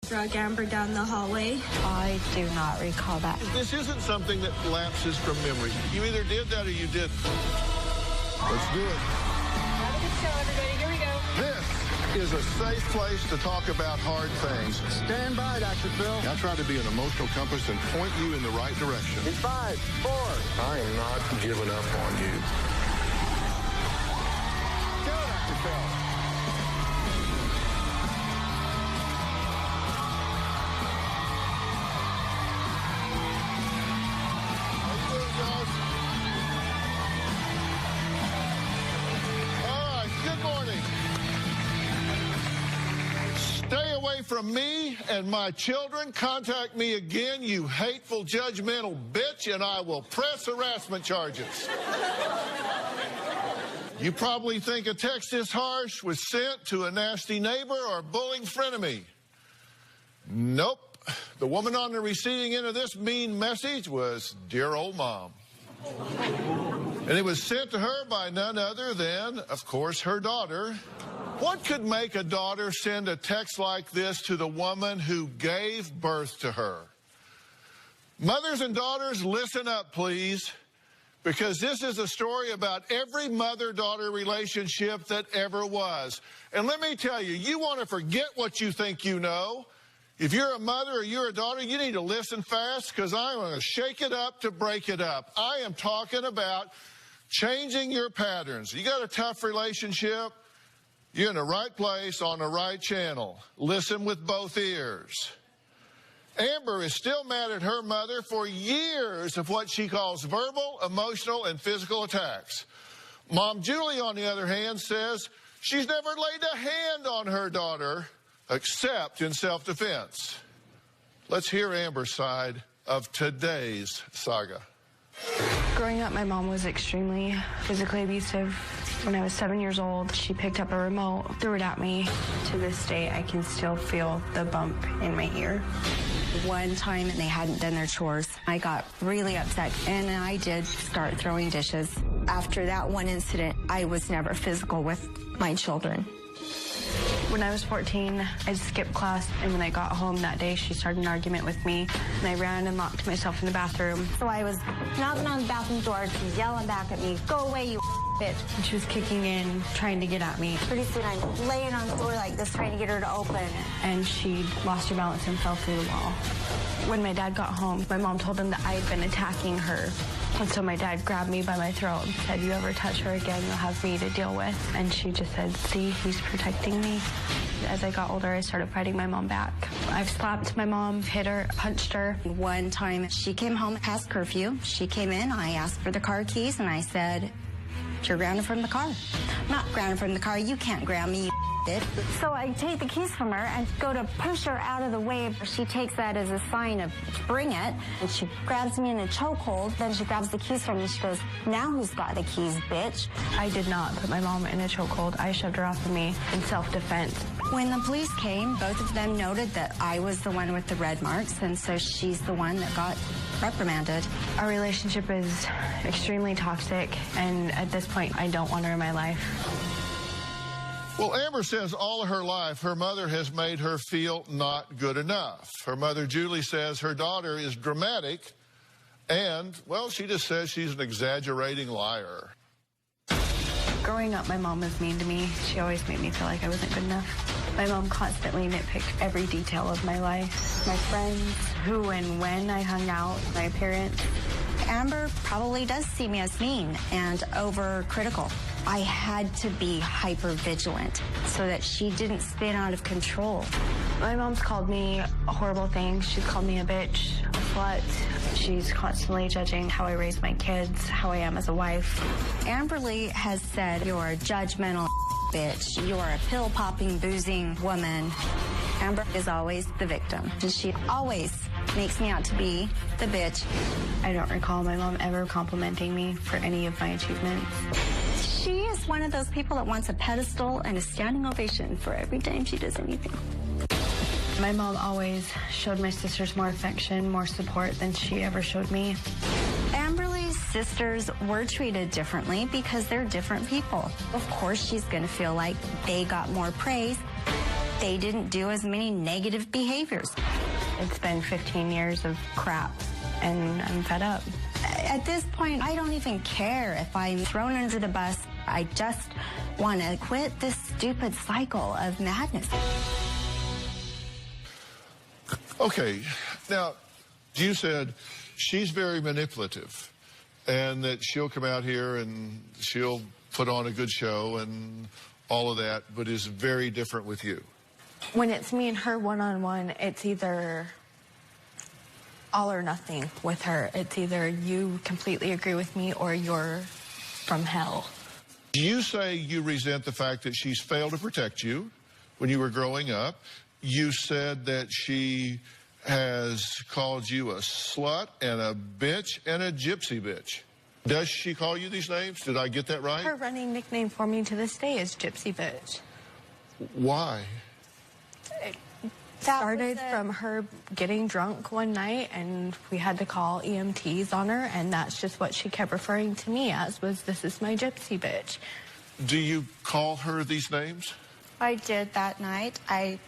drug Amber down the hallway. I do not recall that. This isn't something that lapses from memory. You either did that or you didn't. Let's do it. Have a good show, everybody. Here we go. This is a safe place to talk about hard things. Stand by, Dr. Phil. I try to be an emotional compass and point you in the right direction. In 5, 4. I am not giving up on you. Go, Dr. Phil. Stay away from me and my children. Contact me again, you hateful, judgmental bitch, and I will press harassment charges. You probably think a text this harsh was sent to a nasty neighbor or bullying frenemy. Nope. The woman on the receiving end of this mean message was dear old mom. And it was sent to her by none other than, of course, her daughter. What could make a daughter send a text like this to the woman who gave birth to her? Mothers and daughters, listen up, please, because this is a story about every mother-daughter relationship that ever was. And let me tell you, you want to forget what you think you know. If you're a mother or you're a daughter, you need to listen fast, because I'm going to shake it up to break it up. I am talking about changing your patterns. You got a tough relationship? You're in the right place on the right channel. Listen with both ears. Amber is still mad at her mother for years of what she calls verbal, emotional, and physical attacks. Mom Julie, on the other hand, says she's never laid a hand on her daughter except in self-defense. Let's hear Amber's side of today's saga. Growing up, my mom was extremely physically abusive. When I was 7 years old, she picked up a remote, threw it at me. To this day, I can still feel the bump in my ear. One time, they hadn't done their chores. I got really upset, and I did start throwing dishes. After that one incident, I was never physical with my children. When I was 14, I skipped class, and when I got home that day, she started an argument with me, and I ran and locked myself in the bathroom. So I was knocking on the bathroom door, she's yelling back at me, "Go away, you bitch." And she was kicking in, trying to get at me. Pretty soon, I'm laying on the floor like this, trying to get her to open. And she lost her balance and fell through the wall. When my dad got home, my mom told him that I had been attacking her. And so my dad grabbed me by my throat and said, "You ever touch her again, you'll have me to deal with." And she just said, "See, he's protecting me." As I got older, I started fighting my mom back. I've slapped my mom, hit her, punched her. One time, she came home past curfew. She came in, I asked for the car keys, and I said, "You're grounded from the car." "I'm not grounded from the car. You can't ground me, you bitch." So I take the keys from her and go to push her out of the way. She takes that as a sign of bring it, and she grabs me in a chokehold. Then she grabs the keys from me. She goes, "Now who's got the keys, bitch?" I did not put my mom in a chokehold. I shoved her off of me in self-defense. When the police came, both of them noted that I was the one with the red marks, and so she's the one that got reprimanded. Our relationship is extremely toxic, and at this point, I don't want her in my life. Well, Amber says all of her life her mother has made her feel not good enough. Her mother, Julie, says her daughter is dramatic, and, well, she just says she's an exaggerating liar. Growing up, my mom was mean to me. She always made me feel like I wasn't good enough. My mom constantly nitpicked every detail of my life. My friends, who and when I hung out, my appearance. Amber probably does see me as mean and overcritical. I had to be hyper vigilant so that she didn't spin out of control. My mom's called me horrible things. She's called me a bitch, a slut. She's constantly judging how I raise my kids, how I am as a wife. Amberly has said, "You're a judgmental bitch. You're a pill-popping, boozing woman." Amber is always the victim, and she always makes me out to be the bitch. I don't recall my mom ever complimenting me for any of my achievements. She is one of those people that wants a pedestal and a standing ovation for every time she does anything. My mom always showed my sisters more affection, more support than she ever showed me. Amberly's sisters were treated differently because they're different people. Of course, she's going to feel like they got more praise. They didn't do as many negative behaviors. It's been 15 years of crap, and I'm fed up. At this point, I don't even care if I'm thrown under the bus. I just want to quit this stupid cycle of madness. Okay, now, you said she's very manipulative and that she'll come out here and she'll put on a good show and all of that, but is very different with you. When it's me and her one-on-one, it's either all or nothing with her. It's either you completely agree with me or you're from hell. You say you resent the fact that she's failed to protect you when you were growing up. You said that she has called you a slut and a bitch and a gypsy bitch. Does she call you these names? Did I get that right? Her running nickname for me to this day is Gypsy Bitch. Why? It started from her getting drunk one night, and we had to call EMTs on her, and that's just what she kept referring to me as, was, this is my Gypsy Bitch. Do you call her these names? I did that night. I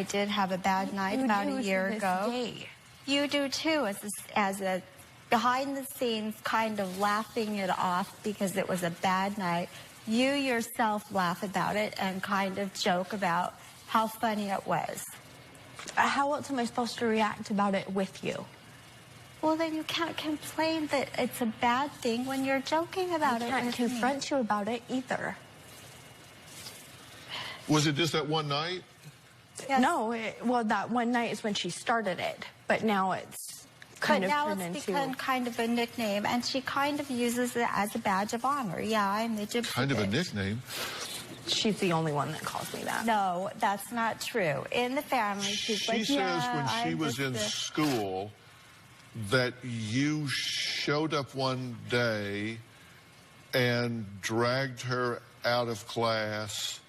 did have a bad night about a year ago. You do too, as a behind the scenes kind of laughing it off because it was a bad night. You yourself laugh about it and kind of joke about how funny it was. How else am I supposed to react about it with you? Well, then you can't complain that it's a bad thing when you're joking about it. I can't confront you about it either. Was it just that one night? Yes. No, well, that one night is when she started it, but now it's kind of turned into... become kind of a nickname, and she kind of uses it as a badge of honor. Yeah, I'm the gypsy Kind of a bitch. nickname? She's the only one that calls me that. No, that's not true. In the family, she's like, She yeah, says when she I'm was just in a- school that you showed up one day and dragged her out of class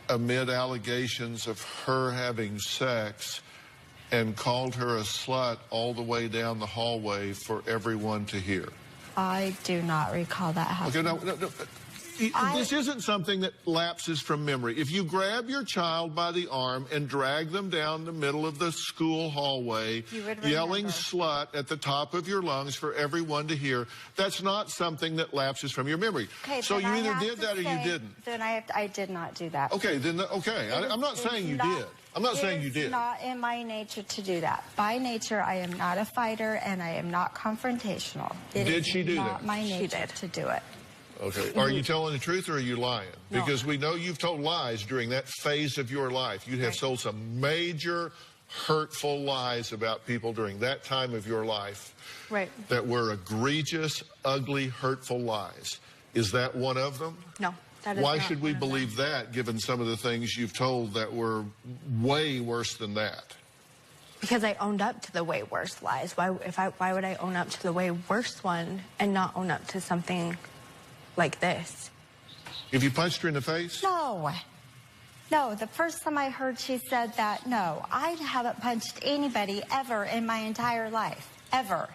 amid allegations of her having sex and called her a slut all the way down the hallway for everyone to hear. I do not recall that Okay, happening. no. This isn't something that lapses from memory. If you grab your child by the arm and drag them down the middle of the school hallway, You would yelling remember. slut at the top of your lungs for everyone to hear, that's not something that lapses from your memory. Okay, So then you I either have did to that or you say- didn't. Then I did not do that. Okay, then, okay. I'm not saying you did. I'm not saying you did. It's not in my nature to do that. By nature, I am not a fighter, and I am not confrontational. It Did is she do not that? my She nature did. to do it. Okay. Are you telling the truth or are you lying? No. Because we know you've told lies during that phase of your life. You have told some major hurtful lies about people during that time of your life. Right. That were egregious, ugly, hurtful lies. Is that one of them? No, that is Why not should we one of them. believe that, given some of the things you've told that were way worse than that? Because I owned up to the way worse lies. Why would I own up to the way worse one and not own up to something like this? If you punched her in the face? No. No, the first time I heard she said that, no. I haven't punched anybody ever in my entire life. Ever.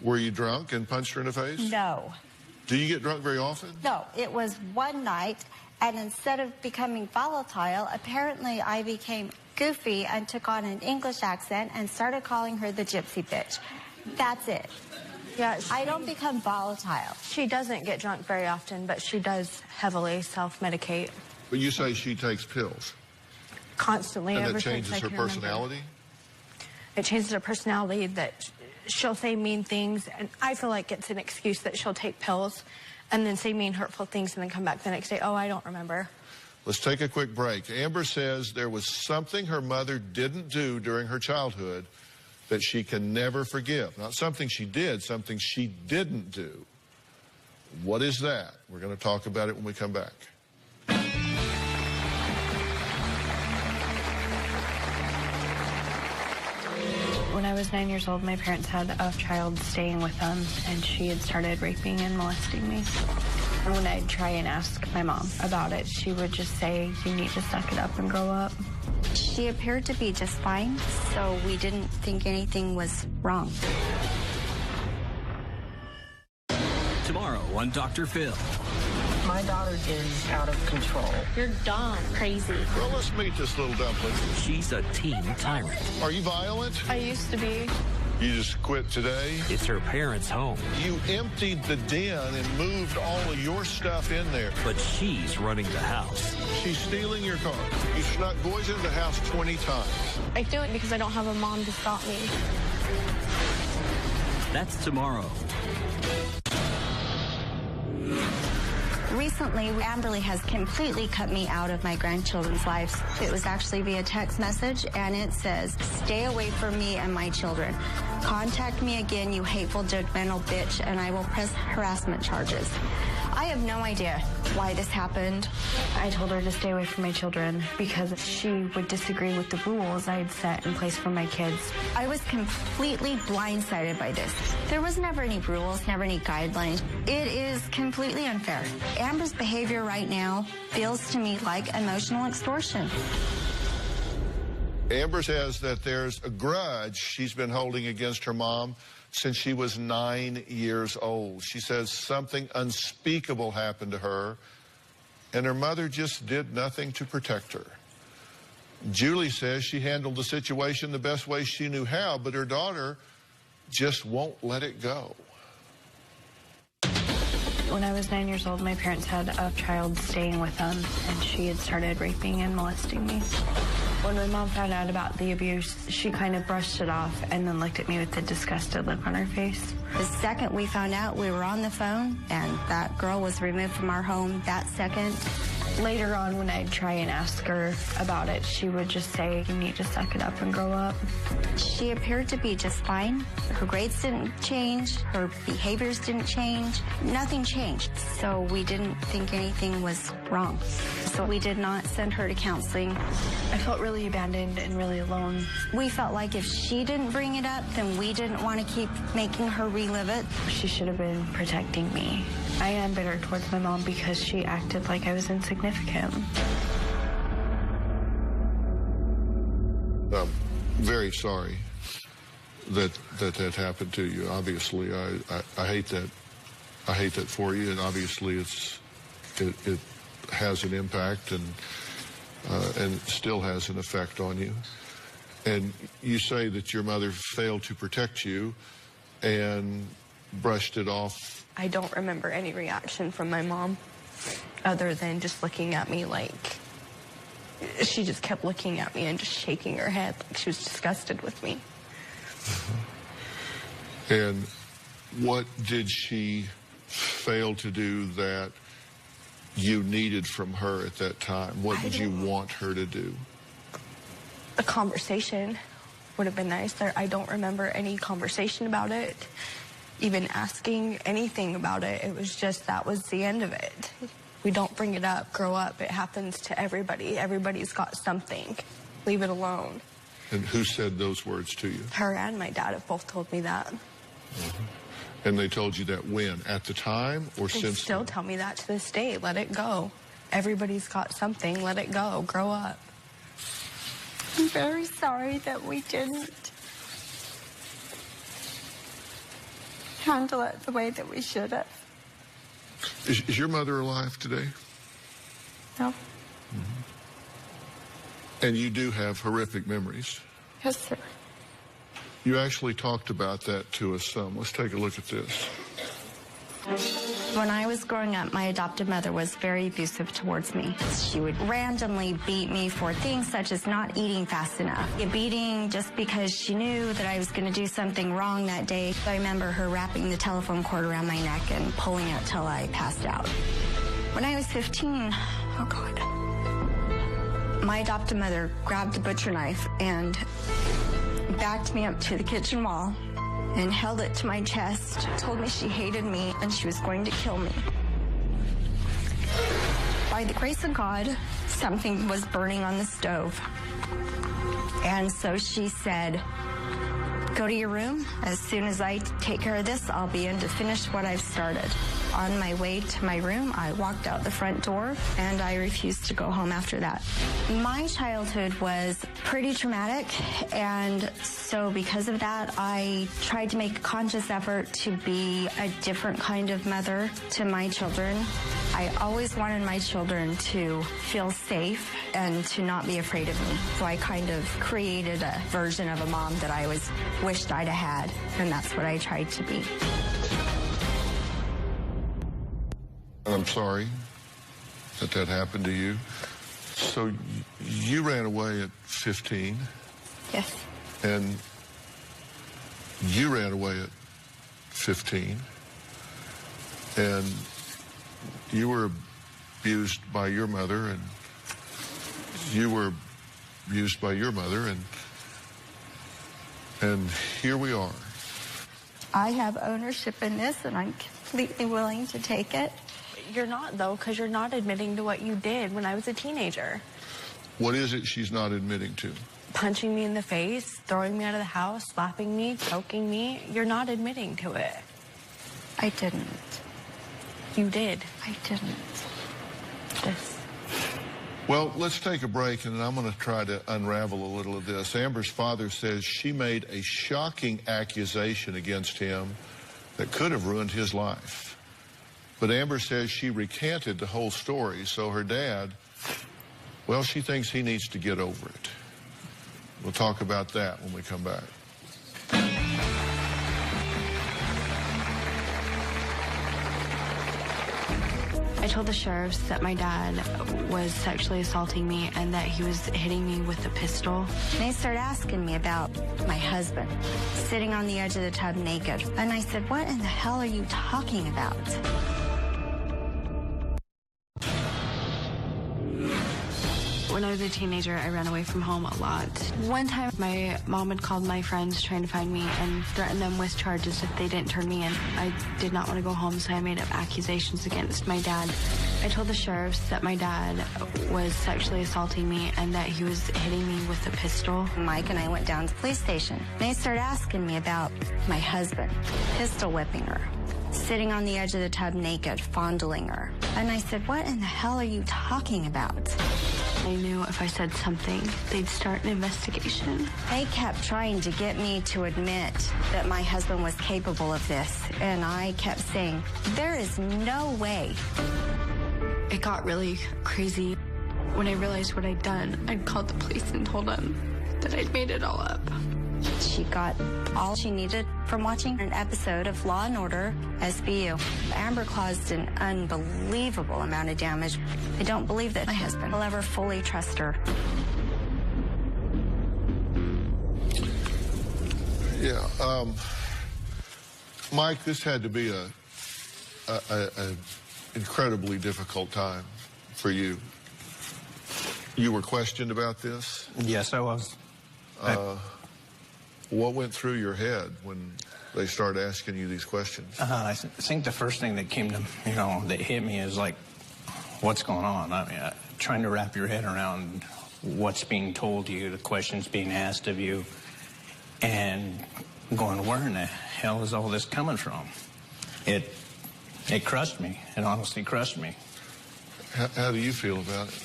Were you drunk and punched her in the face? No. Do you get drunk very often? No, it was one night, and instead of becoming volatile, apparently I became goofy and took on an English accent and started calling her the gypsy bitch. That's it. Yeah, I don't become volatile. She doesn't get drunk very often, but she does heavily self-medicate But you say she takes pills. constantly. And ever that since changes I her can remember. personality? It changes her personality, that she'll say mean things, and I feel like it's an excuse that she'll take pills and then say mean, hurtful things and then come back the next day, oh, I don't remember. Let's take a quick break. Amber says there was something her mother didn't do during her childhood that she can never forgive. Not something she did, something she didn't do. What is that? We're going to talk about it when we come back. When I was 9 years old, my parents had a child staying with them, and she had started raping and molesting me. And when I'd try and ask my mom about it, she would just say, you need to suck it up and grow up. She appeared to be just fine, so we didn't think anything was wrong. Tomorrow on Dr. Phil. My daughter is out of control. You're dumb. Crazy. Well, let's meet this little dumpling. She's a teen tyrant. Are you violent? I used to be. You just quit today? It's her parents' home, You emptied the den and moved all of your stuff in there. but she's running the house. She's stealing your car. You snuck boys into the house 20 times. I do it because I don't have a mom to stop me. That's tomorrow. Recently, Amberly has completely cut me out of my grandchildren's lives. It was actually via text message, and it says, "Stay away from me and my children. Contact me again, you hateful, judgmental bitch, and I will press harassment charges." I have no idea why this happened. I told her to stay away from my children because she would disagree with the rules I had set in place for my kids. I was completely blindsided by this. There was never any rules, never any guidelines. It is completely unfair. Amber's behavior right now feels to me like emotional extortion. Amber says that there's a grudge she's been holding against her mom since she was 9 years old. She says something unspeakable happened to her, and her mother just did nothing to protect her. Julie says she handled the situation the best way she knew how, but her daughter just won't let it go. When I was 9 years old, my parents had a child staying with them, and she had started raping and molesting me. When my mom found out about the abuse, she kind of brushed it off and then looked at me with a disgusted look on her face. The second we found out, we were on the phone, and that girl was removed from our home that second. Later on, when I'd try and ask her about it, she would just say, "You need to suck it up and grow up." She appeared to be just fine. Her grades didn't change. Her behaviors didn't change. Nothing changed. So we didn't think anything was wrong. So we did not send her to counseling. I felt really abandoned and really alone. We felt like if she didn't bring it up, then we didn't want to keep making her relive it. She should have been protecting me. I am bitter towards my mom because she acted like I was insignificant. I'm very sorry that happened to you. Obviously, I hate that. I hate that for you, and obviously it has an impact and still has an effect on you. And you say that your mother failed to protect you and brushed it off. I don't remember any reaction from my mom other than just looking at me like, she just kept looking at me and just shaking her head like she was disgusted with me. And what did she fail to do that you needed from her at that time? What did you want her to do? A conversation would have been nice. I don't remember any conversation about it, even asking anything about it. It was just, that was the end of it. We don't bring it up, grow up. It happens to everybody. Everybody's got something. Leave it alone. And who said those words to you? Her and my dad have both told me that. And they told you that when? At the time or They since still then? tell me that to this day. Let it go. Everybody's got something. Let it go. Grow up. I'm very sorry that we didn't handle it the way that we should have. Is your mother alive today? No. And you do have horrific memories. Yes, sir. You actually talked about that to us some. Let's take a look at this. When I was growing up, my adopted mother was very abusive towards me. She would randomly beat me for things such as not eating fast enough. A beating just because she knew that I was going to do something wrong that day. I remember her wrapping the telephone cord around my neck and pulling it till I passed out. When I was 15, oh God, my adopted mother grabbed the butcher knife and backed me up to the kitchen wall and held it to my chest, told me she hated me and she was going to kill me. By the grace of God, something was burning on the stove. And so she said, "Go to your room. As soon as I take care of this, I'll be in to finish what I've started." On my way to my room, I walked out the front door, and I refused to go home after that. My childhood was pretty traumatic, and so because of that, I tried to make a conscious effort to be a different kind of mother to my children. I always wanted my children to feel safe and to not be afraid of me. So I kind of created a version of a mom that I always wished I'd have had, and that's what I tried to be. I'm sorry that that happened to you. So you ran away at 15. Yes. And you ran away at 15. And you were abused by your mother, and you were abused by your mother, and here we are. I have ownership in this, and I'm completely willing to take it. You're not, though, because you're not admitting to what you did when I was a teenager. What is it she's not admitting to? Punching me in the face, throwing me out of the house, slapping me, choking me. You're not admitting to it. I didn't. You did. I didn't. This. Well, let's take a break, and then I'm going to try to unravel a little of this. Amber's father says she made a shocking accusation against him that could have ruined his life. But Amber says she recanted the whole story, so her dad, well, she thinks he needs to get over it. We'll talk about that when we come back. I told the sheriffs that my dad was sexually assaulting me and that he was hitting me with a pistol. They started asking me about my husband sitting on the edge of the tub naked. And I said, what in the hell are you talking about? When I was a teenager, I ran away from home a lot. One time, my mom had called my friends trying to find me and threatened them with charges if they didn't turn me in. I did not want to go home, so I made up accusations against my dad. I told the sheriffs that my dad was sexually assaulting me and that he was hitting me with a pistol. Mike and I went down to the police station. They started asking me about my husband, pistol whipping her, sitting on the edge of the tub naked, fondling her. And I said, what in the hell are you talking about? I knew if I said something, they'd start an investigation. They kept trying to get me to admit that my husband was capable of this, and I kept saying, there is no way. It got really crazy. When I realized what I'd done, I called the police and told them that I'd made it all up. She got all she needed from watching an episode of Law & Order SVU. Amber caused an unbelievable amount of damage. I don't believe that my husband will ever fully trust her. Yeah, Mike, this had to be a incredibly difficult time for you. You were questioned about this? Yes, I was. What went through your head when they started asking you these questions? I think the first thing that came to, that hit me is like, what's going on? I mean, trying to wrap your head around what's being told to you, the questions being asked of you, and going, where in the hell is all this coming from? It crushed me. It honestly crushed me. How do you feel about it?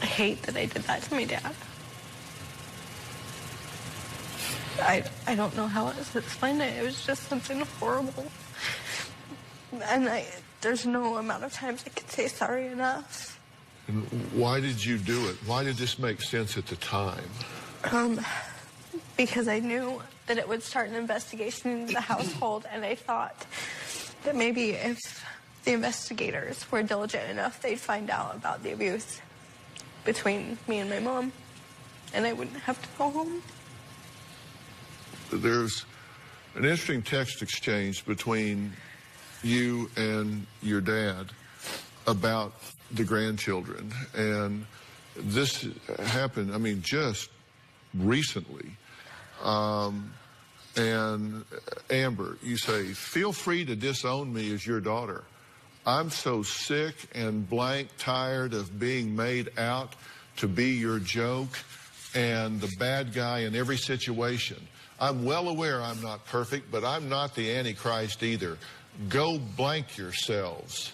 I hate that I did that to my dad. I don't know how else to explain it. It was just something horrible. And there's no amount of times I could say sorry enough. And why did you do it? Why did this make sense at the time? Because I knew that it would start an investigation into the household, and I thought that maybe if the investigators were diligent enough, they'd find out about the abuse between me and my mom, and I wouldn't have to go home. There's an interesting text exchange between you and your dad about the grandchildren, and this happened, I mean, just recently. And Amber, you say, feel free to disown me as your daughter. I'm so sick and blank tired of being made out to be your joke and the bad guy in every situation. I'm well aware I'm not perfect, but I'm not the Antichrist either. Go blank yourselves.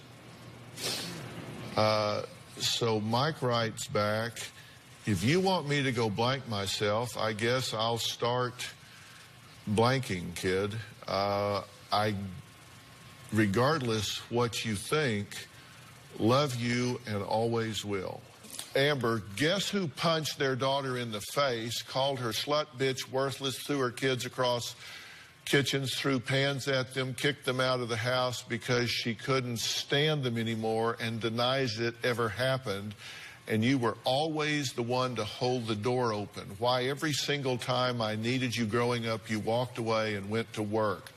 So Mike writes back, if you want me to go blank myself, I guess I'll start blanking, kid. Regardless what you think, Love you and always will. Amber, guess who punched their daughter in the face, called her slut, bitch, worthless, threw her kids across kitchens, threw pans at them, kicked them out of the house because she couldn't stand them anymore, and denies it ever happened? And you were always the one to hold the door open. Why every single time I needed you growing up, you walked away and went to work.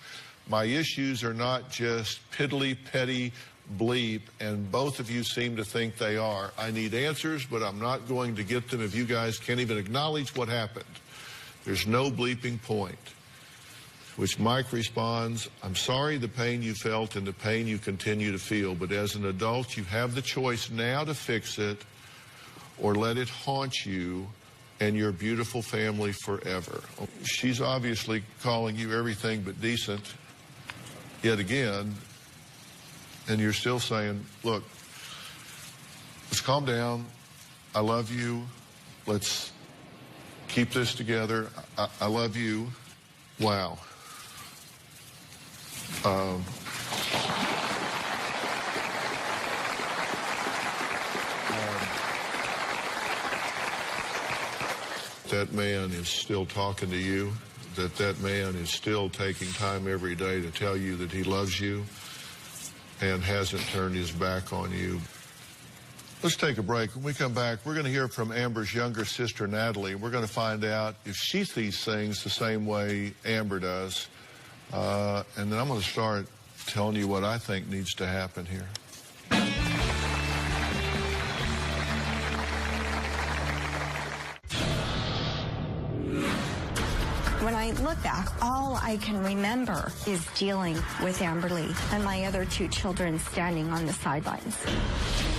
My issues are not just piddly, petty, bleep, and both of you seem to think they are. I need answers, but I'm not going to get them if you guys can't even acknowledge what happened. There's no bleeping point. Which Mike responds, I'm sorry the pain you felt and the pain you continue to feel, but as an adult, you have the choice now to fix it or let it haunt you and your beautiful family forever. She's obviously calling you everything but decent, yet again, and you're still saying, look, let's calm down. I love you. Let's keep this together. I love you. Wow. That man is still talking to you, that man is still taking time every day to tell you that he loves you and hasn't turned his back on you. Let's take a break. When we come back, we're going to hear from Amber's younger sister, Natalie. We're going to find out if she sees things the same way Amber does. And then I'm going to start telling you what I think needs to happen here. When I look back, all I can remember is dealing with Amberly and my other two children standing on the sidelines.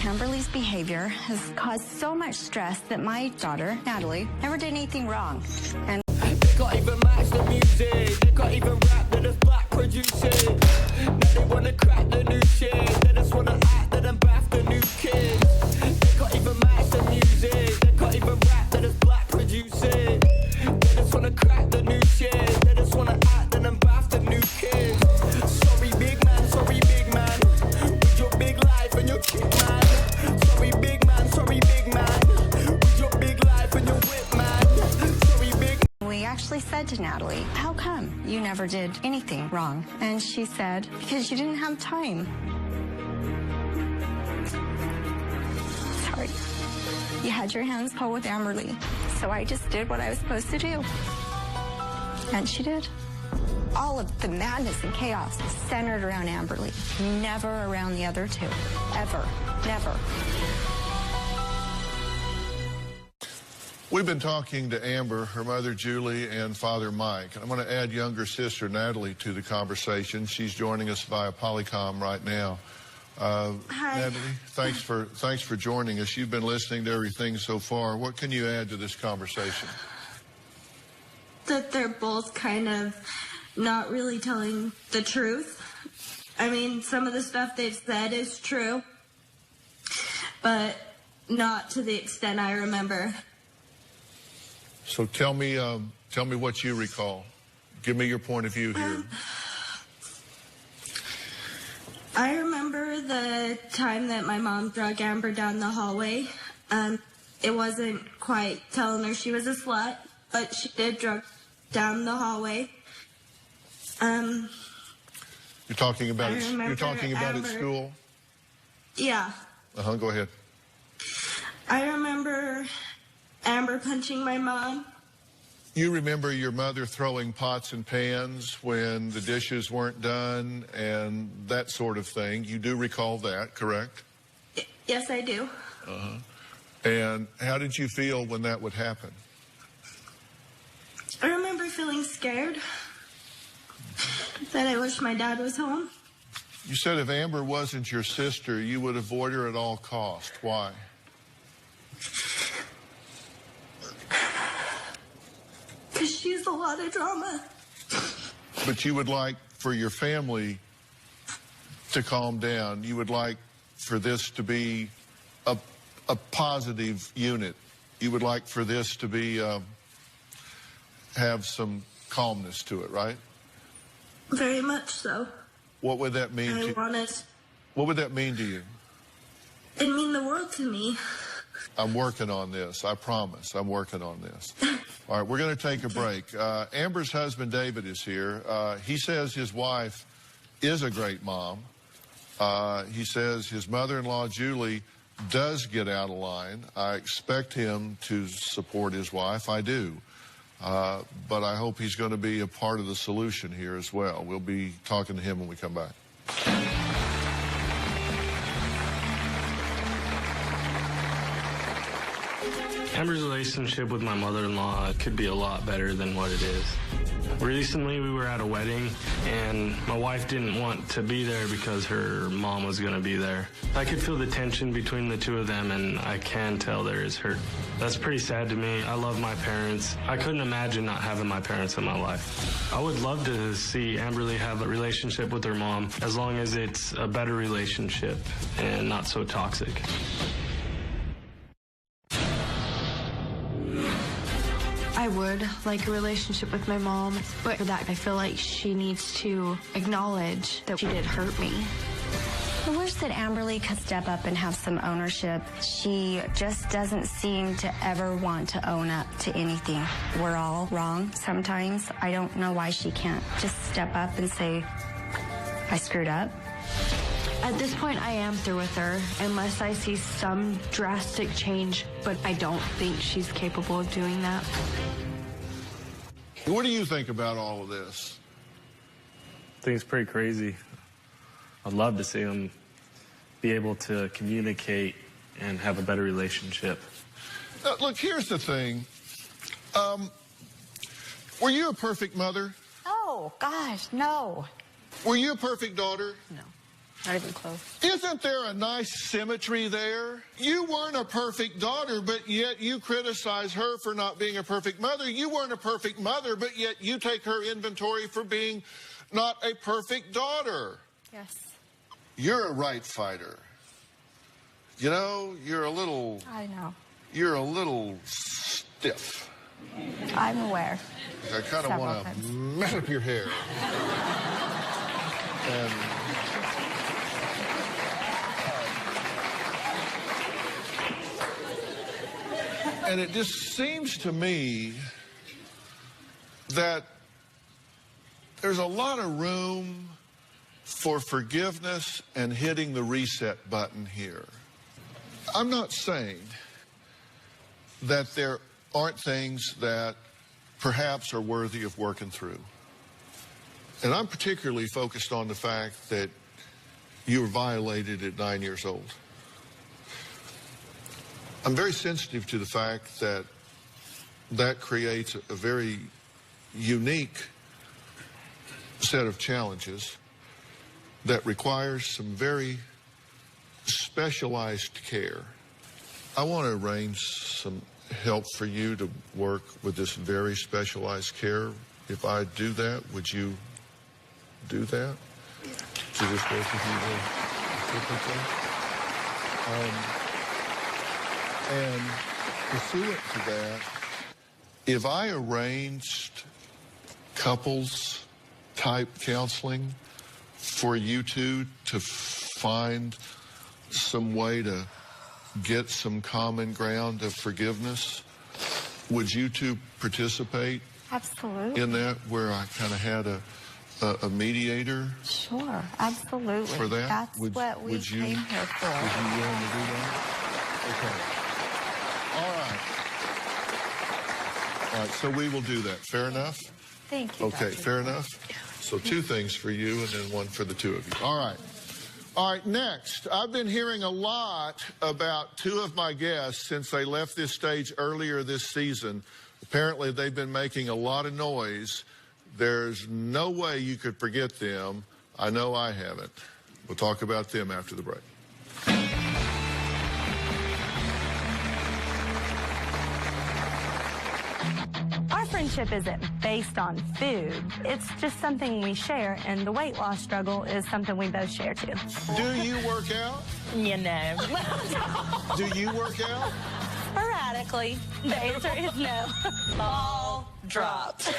Amberly's behavior has caused so much stress that my daughter, Natalie, never did anything wrong. And they can't even match the music, they can't even rap, they're just black producing. Now they wanna crack the new shit, they just wanna act, they done bath the new kids. They can't even match the music, they can't even rap, they're just black producing. They just wanna crack the new shit, they just wanna act, they done bath the new kids. Sorry big man, with your big life and your kid man. Sorry big man, with your big life and your whip man. Sorry big. we actually said to Natalie, how come you never did anything wrong? And she said, because you didn't have time. Sorry. You had your hands full with Amberly, so I just did what I was supposed to do. And she did. All of the madness and chaos is centered around Amberly, never around the other two. Ever. Never. We've been talking to Amber, her mother Julie, and Father Mike. I'm going to add younger sister Natalie to the conversation. She's joining us via Polycom right now. Hi. Natalie, thanks for joining us. You've been listening to everything so far. What can you add to this conversation? That they're both kind of not really telling the truth. I mean, some of the stuff they've said is true, but not to the extent I remember. So tell me what you recall. Give me your point of view here. I remember the time that my mom drug Amber down the hallway. It wasn't quite telling her she was a slut, but she did drug down the hallway. You're talking about at school? Yeah. Go ahead. I remember Amber punching my mom. You remember your mother throwing pots and pans when the dishes weren't done and that sort of thing. You do recall that, correct? Yes, I do. And how did you feel when that would happen? I remember feeling scared. That I wish my dad was home. You said if Amber wasn't your sister, you would avoid her at all cost. Why? Because she's a lot of drama. But you would like for your family to calm down. You would like for this to be a positive unit. You would like for this to be have some calmness to it, right? Very much so. What would that mean? I want it. What would that mean to you? It'd mean the world to me. I'm working on this. I promise. I'm working on this. All right, we're going to take a break. Amber's husband, David, is here. He says his wife is a great mom. He says his mother-in-law, Julie, does get out of line. I expect him to support his wife. I do. But I hope he's going to be a part of the solution here as well. We'll be talking to him when we come back. Amber's relationship with my mother-in-law could be a lot better than what it is. Recently, we were at a wedding, and my wife didn't want to be there because her mom was going to be there. I could feel the tension between the two of them, and I can tell there is hurt. That's pretty sad to me. I love my parents. I couldn't imagine not having my parents in my life. I would love to see Amberly have a relationship with her mom, as long as it's a better relationship and not so toxic. I would like a relationship with my mom, but for that, I feel like she needs to acknowledge that she did hurt me. I wish that Amberly could step up and have some ownership. She just doesn't seem to ever want to own up to anything. We're all wrong sometimes. I don't know why she can't just step up and say, I screwed up. At this point, I am through with her, unless I see some drastic change, but I don't think she's capable of doing that. What do you think about all of this? I think it's pretty crazy. I'd love to see them be able to communicate and have a better relationship. Look, here's the thing. Were you a perfect mother? Oh, gosh, no. Were you a perfect daughter? No. Not even close. Isn't there a nice symmetry there? You weren't a perfect daughter, but yet you criticize her for not being a perfect mother. You weren't a perfect mother, but yet you take her inventory for being not a perfect daughter. Yes. You're a right fighter. You know, you're a little... I know. You're a little stiff. I'm aware. I kind of want to mess up your hair. And it just seems to me that there's a lot of room for forgiveness and hitting the reset button here. I'm not saying that there aren't things that perhaps are worthy of working through. And I'm particularly focused on the fact that you were violated at 9 years old. I'm very sensitive to the fact that that creates a very unique set of challenges that requires some very specialized care. I want to arrange some help for you to work with this very specialized care. If I do that, would you do that? To just work with you and pursuant to that, if I arranged couples type counseling for you two to find some way to get some common ground of forgiveness, would you two participate? Absolutely. In that, where I kind of had a mediator? Sure, absolutely. For that? That's what we came here for. Would you be willing to do that? Okay. All right, so we will do that. Fair enough? Thank you. Okay, Dr. fair enough? So 2 things for you and then 1 for the 2 of you. All right. All right, next. I've been hearing a lot about 2 of my guests since they left this stage earlier this season. Apparently, they've been making a lot of noise. There's no way you could forget them. I know I haven't. We'll talk about them after the break. Our friendship isn't based on food. It's just something we share, and the weight loss struggle is something we both share too. Do you work out? You know. Do you work out? Sporadically. The answer is no. Ball dropped.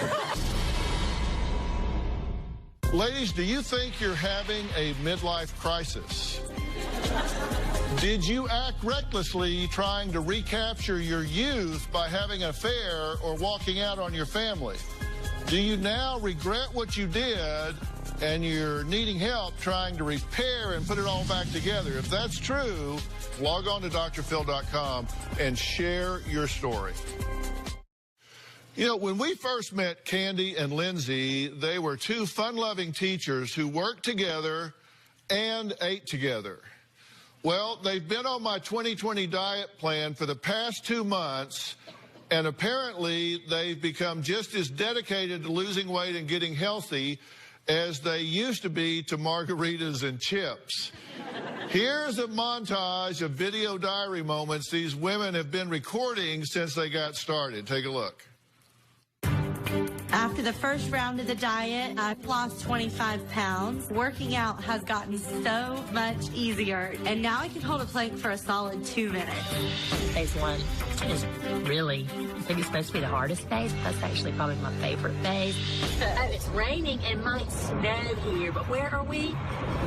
Ladies, do you think you're having a midlife crisis? Did you act recklessly trying to recapture your youth by having an affair or walking out on your family? Do you now regret what you did and you're needing help trying to repair and put it all back together? If that's true, log on to drphil.com and share your story. You know, when we first met Candy and Lindsay, they were two fun-loving teachers who worked together and ate together. Well, they've been on my 2020 diet plan for the past 2 months, and apparently they've become just as dedicated to losing weight and getting healthy as they used to be to margaritas and chips. Here's a montage of video diary moments these women have been recording since they got started. Take a look. After the first round of the diet, I've lost 25 pounds. Working out has gotten so much easier, and now I can hold a plank for a solid 2 minutes. Phase one is really, maybe supposed to be the hardest phase. That's actually probably my favorite phase. Oh, it's raining and might snow here, but where are we?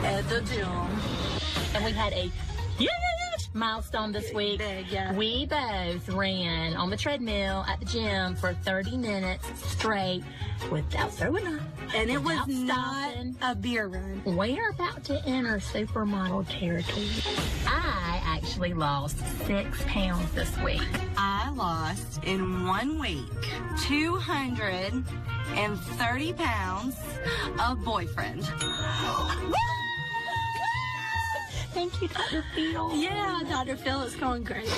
At the gym. And we had a huge milestone this week. Big, yeah. We both ran on the treadmill at the gym for 30 minutes straight without throwing up. And it was without not stopping. a beer run. We're about to enter supermodel territory. I actually lost 6 pounds this week. I lost in 1 week 230 pounds of boyfriend. Thank you, Dr. Phil. Yeah, Dr. Phil, it's going great.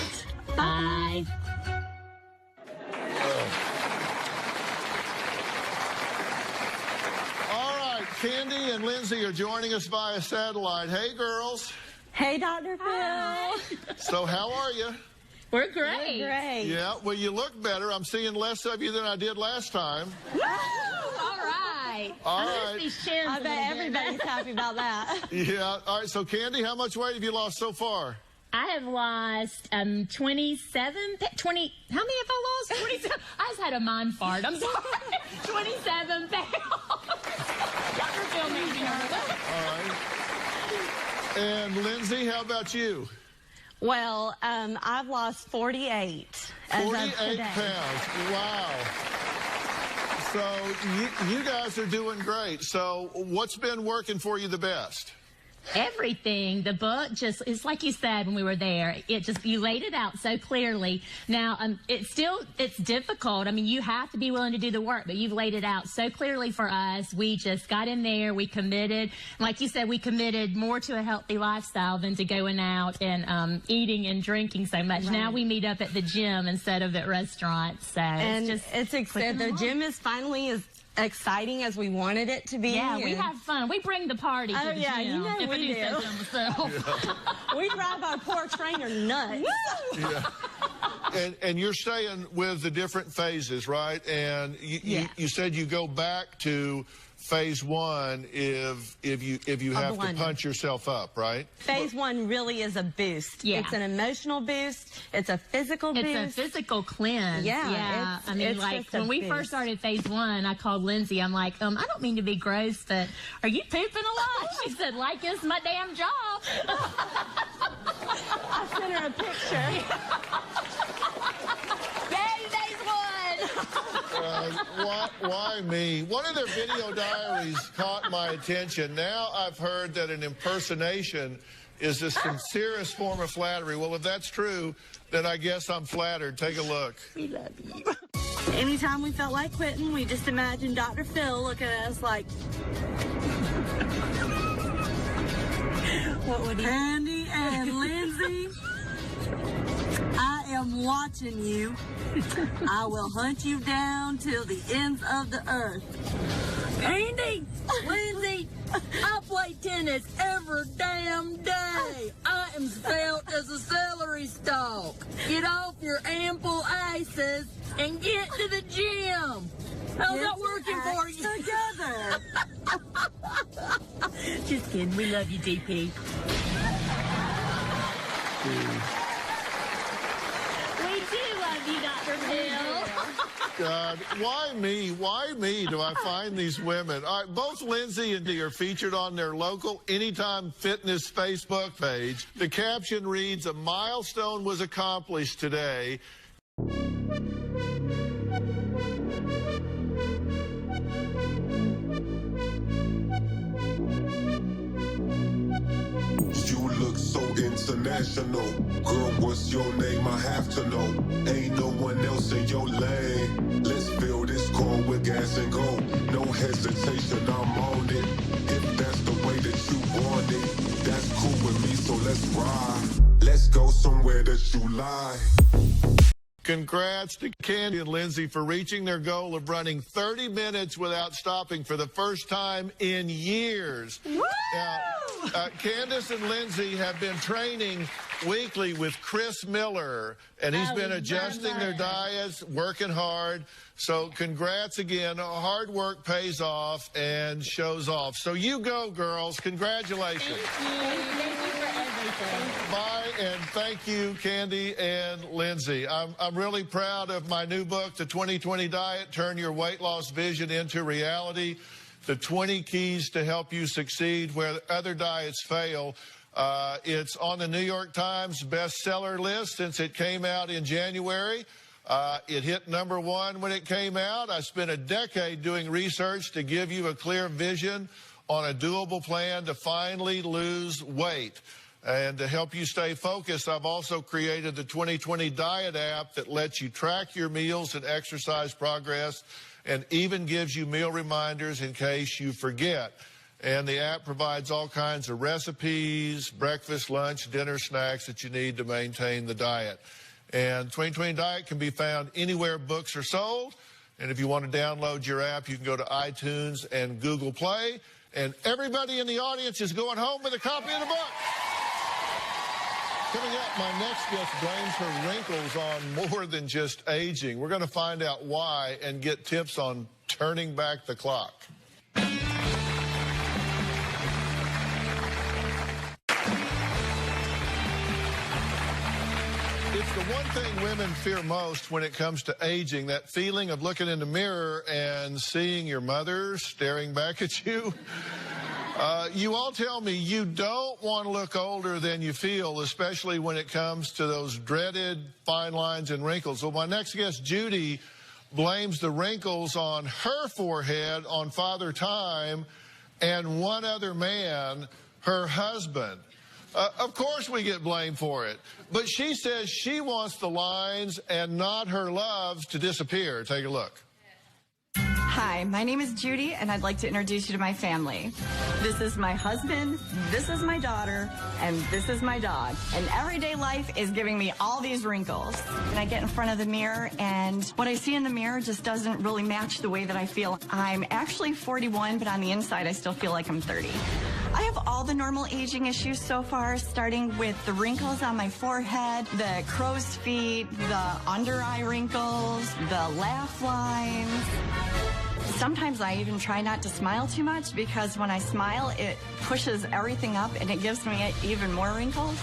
Bye. All right, Candy and Lindsay are joining us via satellite. Hey, girls. Hey, Dr. Phil. So how are you? We're great. We're great. Yeah, well, you look better. I'm seeing less of you than I did last time. Woo! All right. All right. I bet everybody's happy about that. Yeah. All right. So, Candy, how much weight have you lost so far? I have lost 27, 20, how many have I lost? 27. I just had a mind fart. I'm sorry. 27 pounds. Dr. Phil made me nervous. All right. And Lindsay, how about you? Well, I've lost 48 as of 48 today. pounds. Wow. So you guys are doing great. So what's been working for you the best? Everything. The book just, it's like you said when we were there, it just, you laid it out so clearly. Now, it's difficult. I mean, you have to be willing to do the work, but you've laid it out so clearly for us. We just got in there, we committed. Like you said, we committed more to a healthy lifestyle than to going out and eating and drinking so much. Right. Now we meet up at the gym instead of at restaurants. So and it's exciting. The gym is finally as exciting as we wanted it to be. Yeah, we have fun. We bring the party to the gym. You know if we do. We drive our poor trainer nuts. Yeah. And you're staying with the different phases, right? And you said you go back to phase one if you have to punch yourself up, right? Phase one really is a boost. Yeah. It's an emotional boost. It's a physical boost. It's a physical cleanse. Yeah. I mean, like when we first started phase one, I called Lindsay. I'm like, I don't mean to be gross, but are you pooping a lot? She said, like it's my damn job. I sent her a picture. Yay, phase one. Why me? One of their video diaries caught my attention. Now I've heard that an impersonation is the sincerest form of flattery. Well, if that's true, then I guess I'm flattered. Take a look. We love you. Anytime we felt like quitting, we just imagined Dr. Phil looking at us like, what would he? Andy and Lindsay, I am watching you. I will hunt you down till the ends of the earth. Andy, Lindsay, I play tennis every damn day. I am svelte as a celery stalk. Get off your ample asses and get to the gym. How's that working for you? Together. Just kidding. We love you, DP. We do love you, Dr. Phil. God, why me? Why me do I find these women? All right, both Lindsay and Dee are featured on their local Anytime Fitness Facebook page. The caption reads, "A milestone was accomplished today." You look so international. Girl, what's your name? I have to know. Ain't no one else in your lane. Let's fill this car with gas and go. No hesitation, I'm on it. If that's the way that you want it, that's cool with me, so let's ride. Let's go somewhere that you lie. Congrats to Candy and Lindsay for reaching their goal of running 30 minutes without stopping for the first time in years. Woo! Candace and Lindsay have been training weekly with Chris Miller, and he's been adjusting their diets, working hard. So congrats again. Hard work pays off and shows off. So you go, girls. Congratulations. Thank you. Thank you for everything. Bye, and thank you, Candy and Lindsay. I'm really proud of my new book, The 2020 Diet, Turn Your Weight Loss Vision into Reality. The 20 keys to help you succeed where other diets fail. It's on the New York Times bestseller list since it came out in January. It hit #1 when it came out. I spent a decade doing research to give you a clear vision on a doable plan to finally lose weight. And to help you stay focused, I've also created the 2020 Diet app that lets you track your meals and exercise progress, and even gives you meal reminders in case you forget. And the app provides all kinds of recipes, breakfast, lunch, dinner, snacks that you need to maintain the diet. And 2020 Diet can be found anywhere books are sold. And if you want to download your app, you can go to iTunes and Google Play. And everybody in the audience is going home with a copy of the book. Coming up, my next guest blames her wrinkles on more than just aging. We're going to find out why and get tips on turning back the clock. It's the one thing women fear most when it comes to aging, that feeling of looking in the mirror and seeing your mother staring back at you. You all tell me you don't want to look older than you feel, especially when it comes to those dreaded fine lines and wrinkles. Well, my next guest, Judy, blames the wrinkles on her forehead on Father Time and one other man, her husband. Of course we get blamed for it, but she says she wants the lines and not her loves to disappear. Take a look. Hi, my name is Judy, and I'd like to introduce you to my family. This is my husband, this is my daughter, and this is my dog. And everyday life is giving me all these wrinkles. And I get in front of the mirror, and what I see in the mirror just doesn't really match the way that I feel. I'm actually 41, but on the inside, I still feel like I'm 30. I have all the normal aging issues so far, starting with the wrinkles on my forehead, the crow's feet, the under eye wrinkles, the laugh lines. Sometimes I even try not to smile too much because when I smile, it pushes everything up and it gives me even more wrinkles.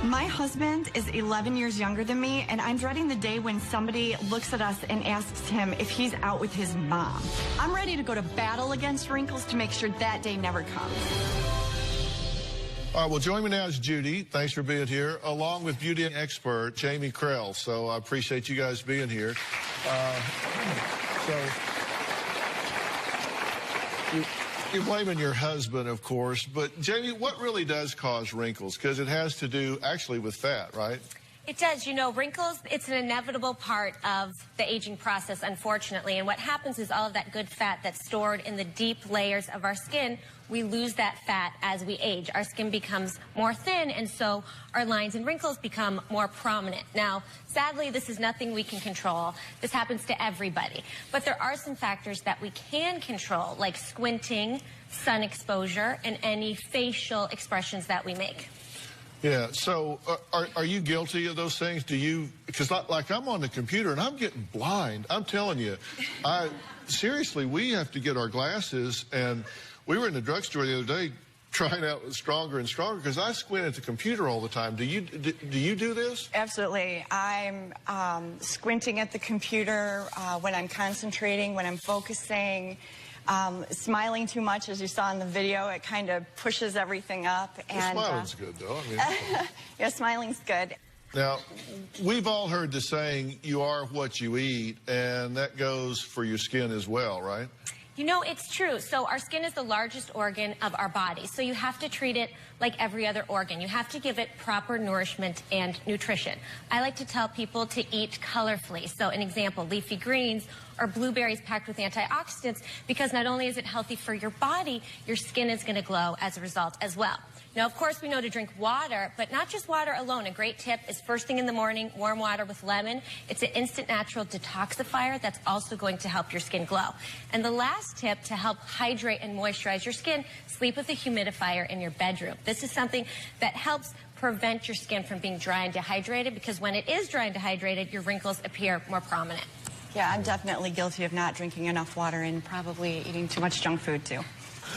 My husband is 11 years younger than me, and I'm dreading the day when somebody looks at us and asks him if he's out with his mom. I'm ready to go to battle against wrinkles to make sure that day never comes. All right, well, join me now is Judy. Thanks for being here, along with beauty expert Jamie Krell. So I appreciate you guys being here. You're blaming your husband, of course, but Jamie, what really does cause wrinkles? Because it has to do actually with fat, right? It does. You know, wrinkles, it's an inevitable part of the aging process, unfortunately. And what happens is all of that good fat that's stored in the deep layers of our skin, we lose that fat as we age. Our skin becomes more thin, and so our lines and wrinkles become more prominent. Now, sadly, this is nothing we can control. This happens to everybody. But there are some factors that we can control, like squinting, sun exposure, and any facial expressions that we make. Yeah, so are you guilty of those things? Do you, because like I'm on the computer and I'm getting blind. I'm telling you, seriously, we have to get our glasses, and we were in the drugstore the other day trying out stronger and stronger, because I squint at the computer all the time. Do you do this? Absolutely. I'm squinting at the computer when I'm concentrating, when I'm focusing. Smiling too much, as you saw in the video, it kind of pushes everything up. And smiling's good, though. I mean, yeah, smiling's good. Now, we've all heard the saying, you are what you eat, and that goes for your skin as well, right? You know, it's true. So our skin is the largest organ of our body. So you have to treat it like every other organ. You have to give it proper nourishment and nutrition. I like to tell people to eat colorfully. So an example, leafy greens or blueberries packed with antioxidants, because not only is it healthy for your body, your skin is going to glow as a result as well. Now, of course, we know to drink water, but not just water alone. A great tip is first thing in the morning, warm water with lemon. It's an instant natural detoxifier that's also going to help your skin glow. And the last tip to help hydrate and moisturize your skin, sleep with a humidifier in your bedroom. This is something that helps prevent your skin from being dry and dehydrated, because when it is dry and dehydrated, your wrinkles appear more prominent. Yeah, I'm definitely guilty of not drinking enough water and probably eating too much junk food, too.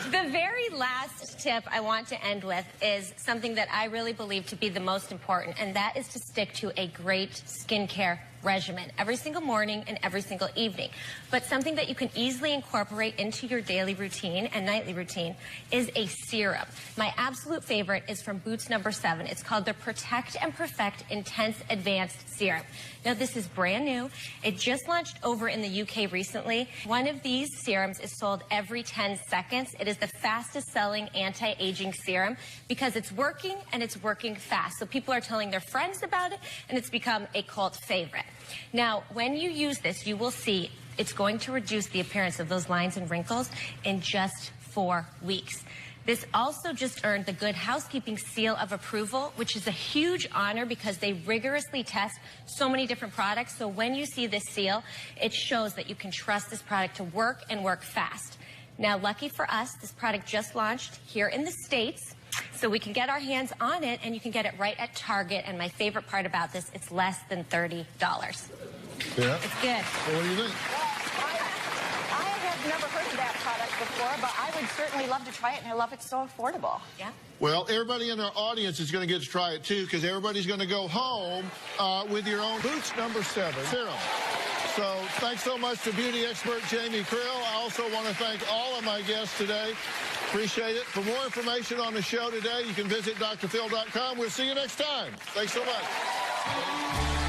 The very last tip I want to end with is something that I really believe to be the most important, and that is to stick to a great skincare regimen every single morning and every single evening. But something that you can easily incorporate into your daily routine and nightly routine is a serum. My absolute favorite is from Boots No. 7. It's called the Protect and Perfect Intense Advanced Serum. Now, this is brand new. It just launched over in the UK recently. One of these serums is sold every 10 seconds. It is the fastest selling anti-aging serum because it's working, and it's working fast. So people are telling their friends about it, and it's become a cult favorite. Now, when you use this, you will see it's going to reduce the appearance of those lines and wrinkles in just 4 weeks. This also just earned the Good Housekeeping Seal of Approval, which is a huge honor because they rigorously test so many different products. So when you see this seal, it shows that you can trust this product to work and work fast. Now, lucky for us, this product just launched here in the States, so we can get our hands on it, and you can get it right at Target. And my favorite part about this, it's less than $30. Yeah? It's good. Well, what do you think? I have never heard of that product before, but I would certainly love to try it, and I love it's so affordable. Yeah. Well, everybody in our audience is going to get to try it, too, because everybody's going to go home with your own Boots No. 7 serum. So thanks so much to beauty expert Jamie Krill. I also want to thank all of my guests today. Appreciate it. For more information on the show today, you can visit drphil.com. We'll see you next time. Thanks so much.